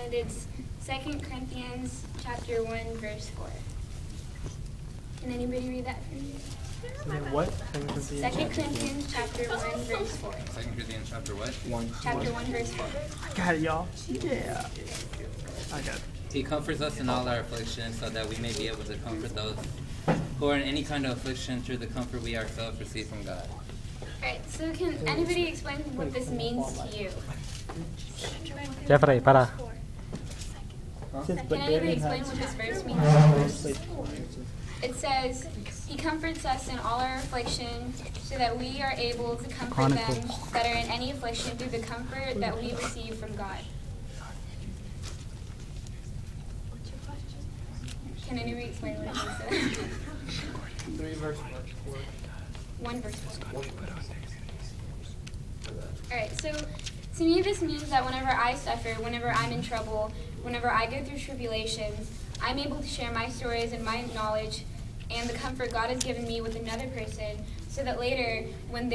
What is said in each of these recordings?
and it's 2 Corinthians chapter 1, verse 4. Can anybody read that for me? What? 2 Corinthians chapter 1, verse 4. 2 Corinthians chapter what? 1. Chapter 1, verse 4. I got it, y'all. Yeah. I got it. He comforts us in all our affliction so that we may be able to comfort those who are in any kind of affliction through the comfort we ourselves receive from God. Alright, so can anybody explain what this means to you? Jeffrey, para. Can anybody explain what this verse means? It says, He comforts us in all our affliction so that we are able to comfort them that are in any affliction through the comfort that we receive from God. Can anybody explain what it means? 3 verse 4. 1 verse 4. Alright, so to me this means that whenever I suffer, whenever I'm in trouble, whenever I go through tribulations, I'm able to share my stories and my knowledge and the comfort God has given me with another person so that later when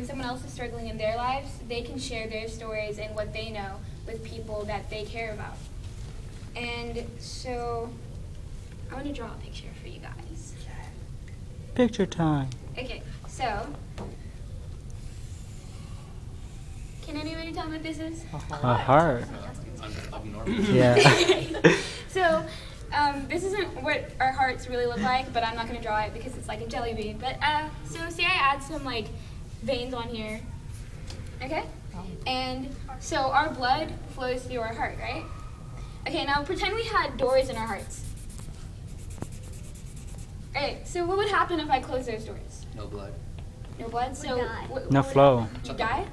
someone else is struggling in their lives, they can share their stories and what they know with people that they care about. And so I want to draw a picture for you guys. Picture time. Okay, so can anybody tell me what this is? A heart. Abnormal. Yeah. So this isn't what our hearts really look like, but I'm not going to draw it because it's like a jelly bean. But so say I add some like veins on here, okay? And so our blood flows through our heart, right? Okay, now pretend we had doors in our hearts. Okay, so what would happen if I closed those doors? No blood. No blood? So No flow. You die?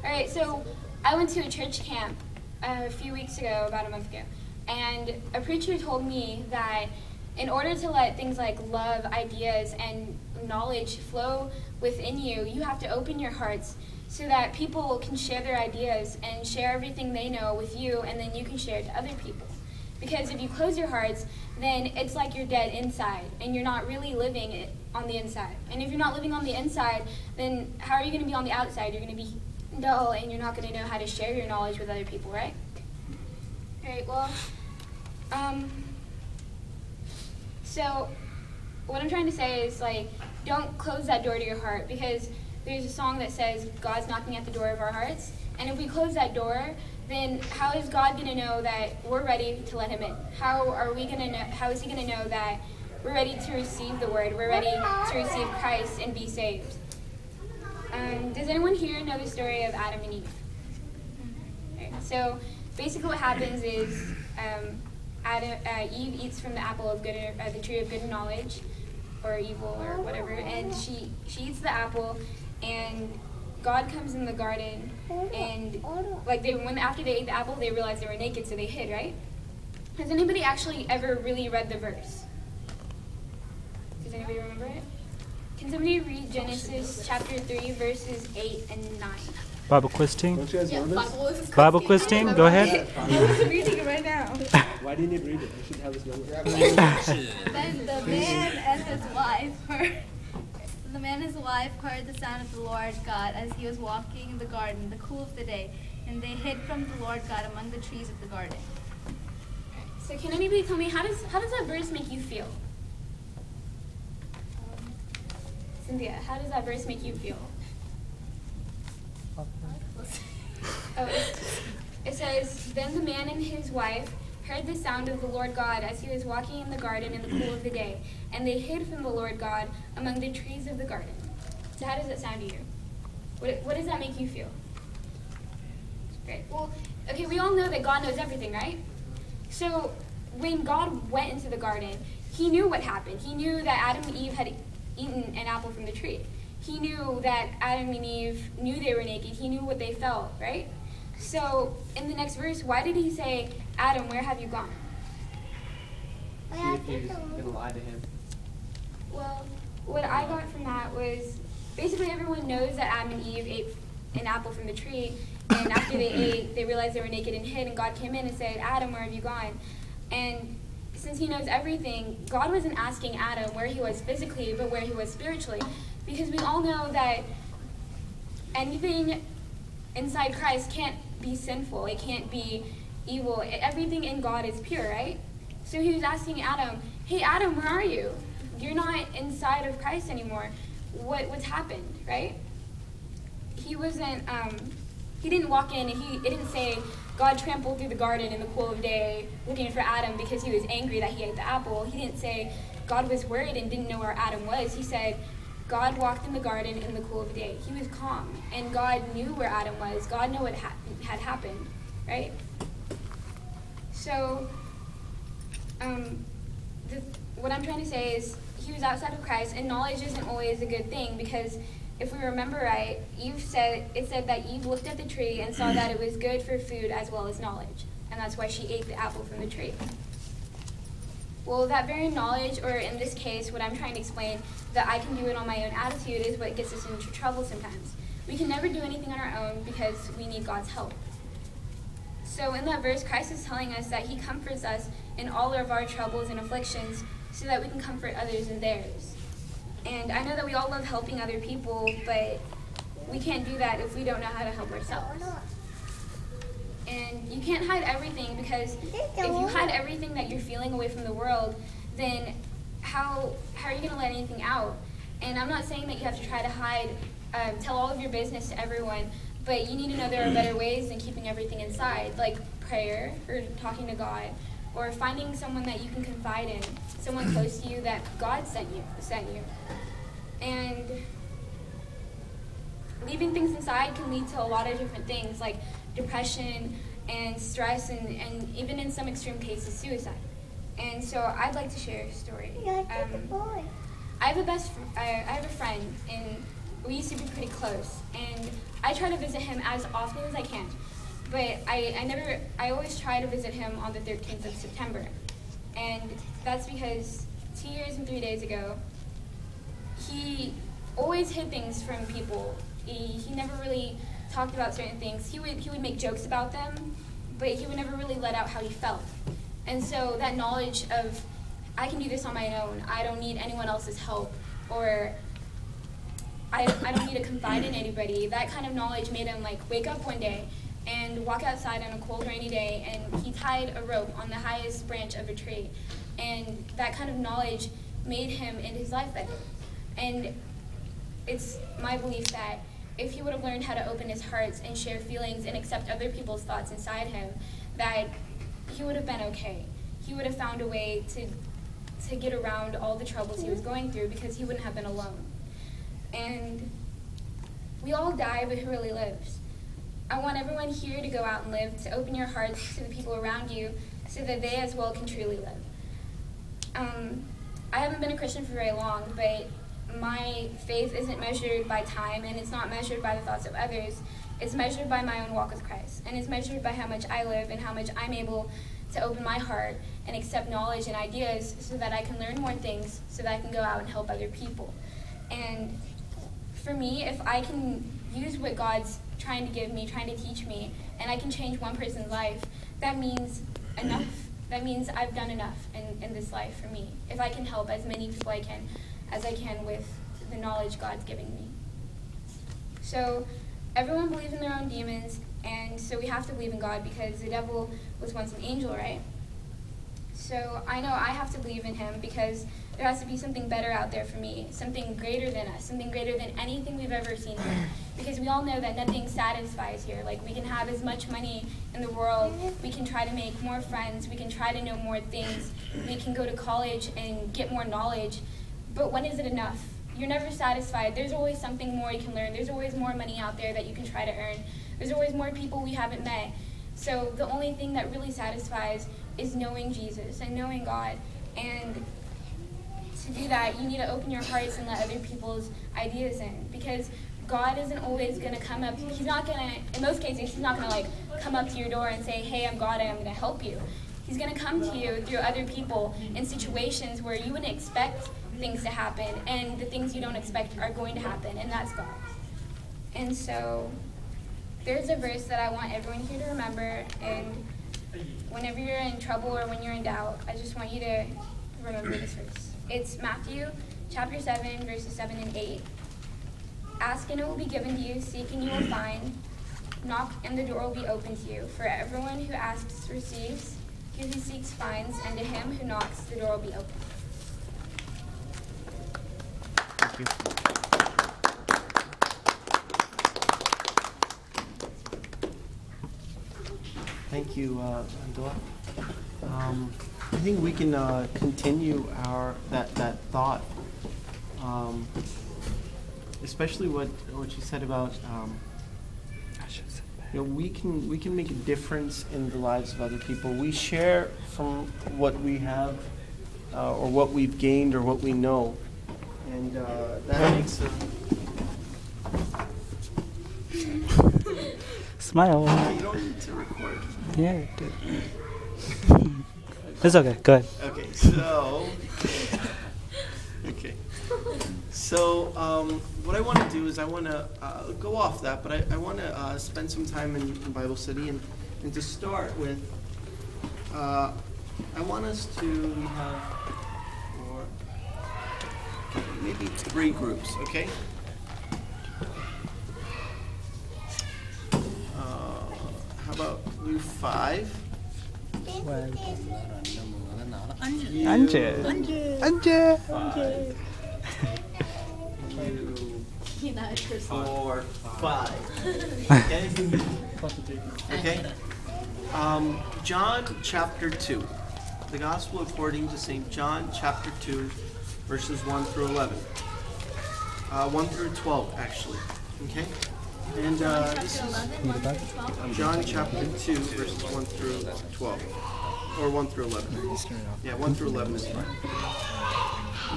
Alright, so I went to a church camp a few weeks ago, about a month ago, and a preacher told me that in order to let things like love, ideas, and knowledge flow within you, you have to open your hearts so that people can share their ideas and share everything they know with you, and then you can share it to other people. Because if you close your hearts, then it's like you're dead inside, and you're not really living it on the inside. And if you're not living on the inside, then how are you going to be on the outside? You're going to be dull, and you're not going to know how to share your knowledge with other people, right? Alright, well, so what I'm trying to say is, like, don't close that door to your heart, because there's a song that says God's knocking at the door of our hearts, and if we close that door, then how is God going to know that we're ready to let him in? How is he going to know that we're ready to receive the word, we're ready to receive Christ and be saved? Does anyone here know the story of Adam and Eve? Okay, so basically what happens is Eve eats from the apple of the tree of good and knowledge, or evil, or whatever, and she eats the apple, and God comes in the garden, and after they ate the apple, they realized they were naked, so they hid, right? Has anybody actually ever really read the verse? Does anybody remember it? Can somebody read Genesis chapter 3, verses 8 and 9? Bible quiz team. Don't you guys know this? Bible quiz team, go ahead. I'm reading it right now. Why didn't you read it? You should have this number. Then the man and his wife heard the sound of the Lord God as he was walking in the garden in the cool of the day, and they hid from the Lord God among the trees of the garden. So can anybody tell me, how does that verse make you feel? Cynthia, how does that verse make you feel? It says, then the man and his wife heard the sound of the Lord God as he was walking in the garden in the cool of the day, and they hid from the Lord God among the trees of the garden. So how does that sound to you? What does that make you feel? Great. Well, okay, we all know that God knows everything, right? So when God went into the garden, he knew what happened. He knew that Adam and Eve had eaten an apple from the tree. He knew that Adam and Eve knew they were naked. He knew what they felt, right? So in the next verse, why did he say, Adam, where have you gone? See if he's going to lie to him. Well, what I got from that was basically everyone knows that Adam and Eve ate an apple from the tree, and after they ate, they realized they were naked and hid, and God came in and said, Adam, where have you gone? And since he knows everything, God wasn't asking Adam where he was physically, but where he was spiritually, because we all know that anything inside Christ can't be sinful. It can't be evil. Everything in God is pure, right? So he was asking Adam, hey, Adam, where are you? You're not inside of Christ anymore. What's happened, right? He wasn't, he didn't walk in and it didn't say God trampled through the garden in the cool of day looking for Adam because he was angry that he ate the apple. He didn't say God was worried and didn't know where Adam was. He said God walked in the garden in the cool of the day. He was calm, and God knew where Adam was. God knew what had happened, right? So, what I'm trying to say is he was outside of Christ, and knowledge isn't always a good thing, because if we remember right, it said that Eve looked at the tree and saw that it was good for food as well as knowledge, and that's why she ate the apple from the tree. Well, that very knowledge, or in this case, what I'm trying to explain, that I can do it on my own attitude, is what gets us into trouble sometimes. We can never do anything on our own because we need God's help. So in that verse, Christ is telling us that he comforts us in all of our troubles and afflictions so that we can comfort others in theirs. And I know that we all love helping other people, but we can't do that if we don't know how to help ourselves. And you can't hide everything, because if you hide everything that you're feeling away from the world, then how are you going to let anything out? And I'm not saying that you have to try to hide, tell all of your business to everyone, but you need to know there are better ways than keeping everything inside, like prayer, or talking to God, or finding someone that you can confide in, someone close to you that God sent you. And leaving things inside can lead to a lot of different things, like depression and stress, and even in some extreme cases, suicide. And so I'd like to share a story. I have a friend, and we used to be pretty close, and I try to visit him as often as I can. But I always try to visit him on the 13th of September. And that's because 2 years and 3 days ago, he always hid things from people. He never really talked about certain things. He would make jokes about them, but he would never really let out how he felt. And so that knowledge of, I can do this on my own, I don't need anyone else's help, or I don't need to confide in anybody, that kind of knowledge made him wake up one day and walk outside on a cold, rainy day, and he tied a rope on the highest branch of a tree. And that kind of knowledge made him end his life that day. And it's my belief that if he would have learned how to open his heart and share feelings and accept other people's thoughts inside him, that he would have been okay. He would have found a way to get around all the troubles he was going through, because he wouldn't have been alone. And we all die, but who really lives? I want everyone here to go out and live, to open your hearts to the people around you so that they as well can truly live. I haven't been a Christian for very long, but my faith isn't measured by time, and it's not measured by the thoughts of others. It's measured by my own walk with Christ, and it's measured by how much I live and how much I'm able to open my heart and accept knowledge and ideas so that I can learn more things, so that I can go out and help other people. And for me, if I can use what God's trying to give me, trying to teach me, and I can change one person's life, that means enough. That means I've done enough in this life for me. If I can help as many people as I can with the knowledge God's giving me. So everyone believes in their own demons, and so we have to believe in God, because the devil was once an angel, right? So I know I have to believe in him, because there has to be something better out there for me, something greater than us, something greater than anything we've ever seen here. Because we all know that nothing satisfies here. Like, we can have as much money in the world, we can try to make more friends, we can try to know more things, we can go to college and get more knowledge, but when is it enough? You're never satisfied. There's always something more you can learn. There's always more money out there that you can try to earn. There's always more people we haven't met. So the only thing that really satisfies is knowing Jesus and knowing God. And to do that, you need to open your hearts and let other people's ideas in. Because God isn't always going to come up. He's not going to, in most cases, he's not going to come up to your door and say, hey, I'm God and I'm going to help you. He's going to come to you through other people in situations where you wouldn't expect things to happen, and the things you don't expect are going to happen, and that's God. And so there's a verse that I want everyone here to remember, and whenever you're in trouble or when you're in doubt, I just want you to remember this verse. It's Matthew chapter 7, verses 7 and 8. Ask and it will be given to you, seek and you will find, Knock and the door will be open to you. For everyone who asks receives, he who seeks finds, and to him who knocks the door will be open. Thank you. Thank you, Vendela. I think we can continue that thought, especially what you said about we can make a difference in the lives of other people. We share from what we have, or what we've gained, or what we know, and that makes a Smile. You don't need to record. Yeah, it did. It's okay. Go ahead. Okay, so what I want to do is I want to go off that, but I want to spend some time in Bible study, and to start with, I want us to have maybe 3 groups, okay? How about you 5? Anje. 4, 5. Okay? Okay? John chapter 2. The Gospel according to St. John chapter 2, verses 1 through 11. 1 through 12, actually. Okay? And this is John chapter 2, verses 1 through 12. Or 1 through 11. Yeah, 1 through 11 is fine.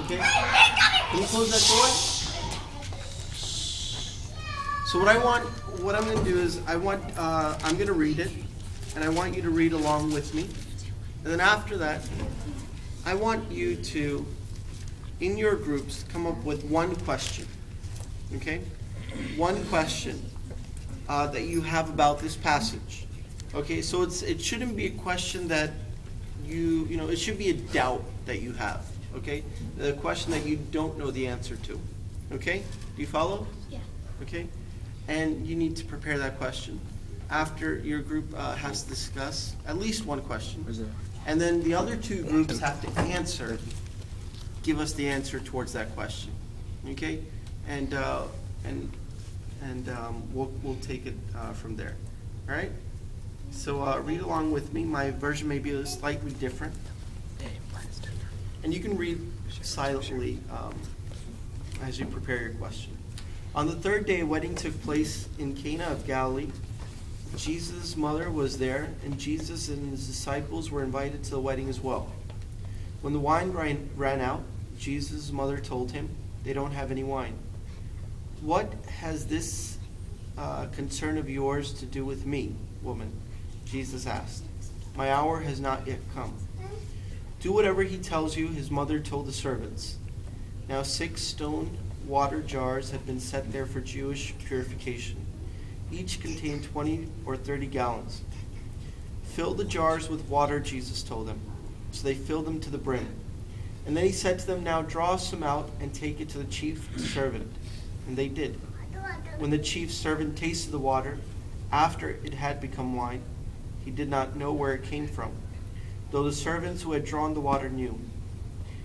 Okay? Can you close that door? So what I'm going to do is I'm going to read it, and I want you to read along with me. And then after that, I want you to, in your groups, come up with one question. Okay? One question that you have about this passage. Okay, so it shouldn't be a question that it should be a doubt that you have. Okay? The question that you don't know the answer to. Okay? Do you follow? Yeah. Okay? And you need to prepare that question after your group has to discuss at least one question. And then the other 2 groups have to give us the answer towards that question. Okay? And we'll take it from there. All right? So read along with me. My version may be slightly different. And you can read silently as you prepare your question. On the 3rd day, a wedding took place in Cana of Galilee. Jesus' mother was there, and Jesus and his disciples were invited to the wedding as well. When the wine ran out, Jesus' mother told him, "They don't have any wine." "What has this concern of yours to do with me, woman?" Jesus asked. "My hour has not yet come." "Do whatever he tells you," his mother told the servants. Now 6 stone water jars had been set there for Jewish purification. Each contained 20 or 30 gallons. "Fill the jars with water," Jesus told them. So they filled them to the brim. And then he said to them, "Now draw some out and take it to the chief servant." And they did. When the chief servant tasted the water, after it had become wine, he did not know where it came from, though the servants who had drawn the water knew.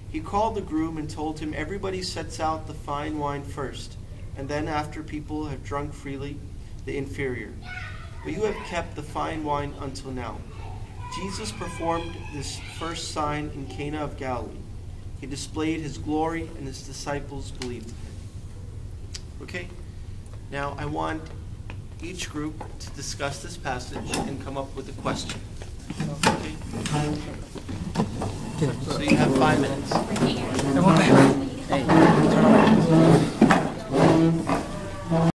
He called the groom and told him, "Everybody sets out the fine wine first, and then after people have drunk freely, the inferior. But you have kept the fine wine until now." Jesus performed this first sign in Cana of Galilee. He displayed his glory, and his disciples believed in him. Okay? Now I want each group to discuss this passage and come up with a question. Okay? So you have 5 minutes.